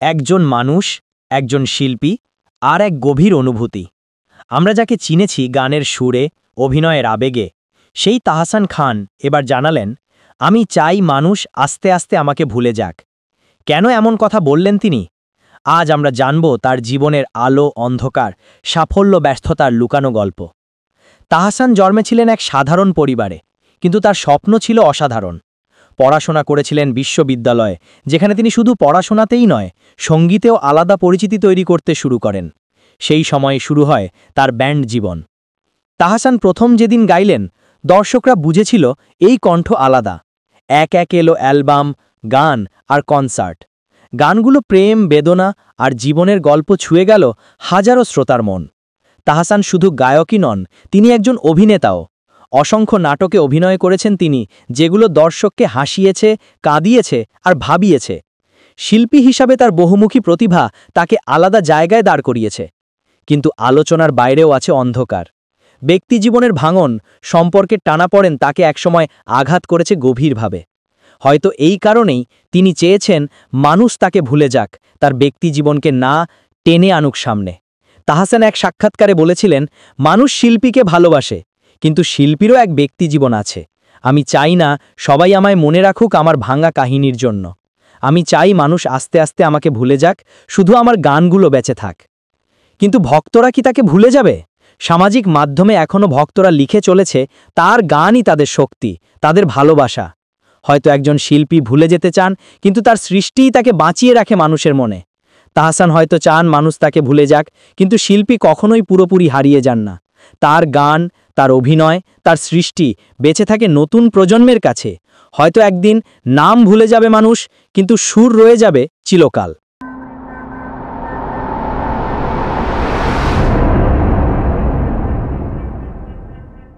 একজন মানুষ, একজন শিল্পী, আর এক গভীর অনুভূতি। আমরা যাকে চিনেছি গানের সুরে, অভিনয়ের আবেগে, সেই তাহসান খান এবার জানালেন, আমি চাই মানুষ আস্তে আস্তে আমাকে ভুলে যাক। কেন এমন কথা বললেন তিনি? আজ আমরা জানব তার জীবনের আলো, অন্ধকার, সাফল্য, ব্যর্থতার লুকানো গল্প। তাহসান জন্মেছিলেন এক সাধারণ পরিবারে, কিন্তু তার স্বপ্ন ছিল অসাধারণ। পড়াশোনা করেছিলেন বিশ্ববিদ্যালয়ে, যেখানে তিনি শুধু পড়াশোনাতেই নয়, সঙ্গীতেও আলাদা পরিচিতি তৈরি করতে শুরু করেন। সেই সময়ে শুরু হয় তার ব্যান্ড জীবন। তাহসান প্রথম যেদিন গাইলেন, দর্শকরা বুঝেছিল এই কণ্ঠ আলাদা। এক এক এলো অ্যালবাম, গান আর কনসার্ট। গানগুলো প্রেম, বেদনা আর জীবনের গল্প ছুঁয়ে গেল হাজারো শ্রোতার মন। তাহসান শুধু গায়কই নন, তিনি একজন অভিনেতাও। অসংখ্য নাটকে অভিনয় করেছেন তিনি, যেগুলো দর্শককে হাসিয়েছে, কাঁদিয়েছে আর ভাবিয়েছে। শিল্পী হিসাবে তার বহুমুখী প্রতিভা তাকে আলাদা জায়গায় দাঁড় করিয়েছে। কিন্তু আলোচনার বাইরেও আছে অন্ধকার। ব্যক্তিজীবনের ভাঙন, সম্পর্কের টানাপড়েন তাকে একসময় আঘাত করেছে গভীরভাবে। হয়তো এই কারণেই তিনি চেয়েছেন মানুষ তাকে ভুলে যাক, তার ব্যক্তিজীবনকে না টেনে আনুক সামনে। তাহসান এক সাক্ষাৎকারে বলেছিলেন, মানুষ শিল্পীকে ভালোবাসে, কিন্তু শিল্পীরও এক ব্যক্তিজীবন আছে। আমি চাই না সবাই আমায় মনে রাখুক আমার ভাঙা কাহিনীর জন্য। আমি চাই মানুষ আস্তে আস্তে আমাকে ভুলে যাক, শুধু আমার গানগুলো বেঁচে থাক। কিন্তু ভক্তরা কি তাকে ভুলে যাবে? সামাজিক মাধ্যমে এখনও ভক্তরা লিখে চলেছে, তার গানই তাদের শক্তি, তাদের ভালোবাসা। হয়তো একজন শিল্পী ভুলে যেতে চান, কিন্তু তার সৃষ্টিই তাকে বাঁচিয়ে রাখে মানুষের মনে। তাহসান হয়তো চান মানুষ তাকে ভুলে যাক, কিন্তু শিল্পী কখনোই পুরোপুরি হারিয়ে যান না। তার গান, তার অভিনয়, তার সৃষ্টি বেঁচে থাকে নতুন প্রজন্মের কাছে। হয়তো একদিন নাম ভুলে যাবে মানুষ, কিন্তু সুর রয়ে যাবে চিরকাল।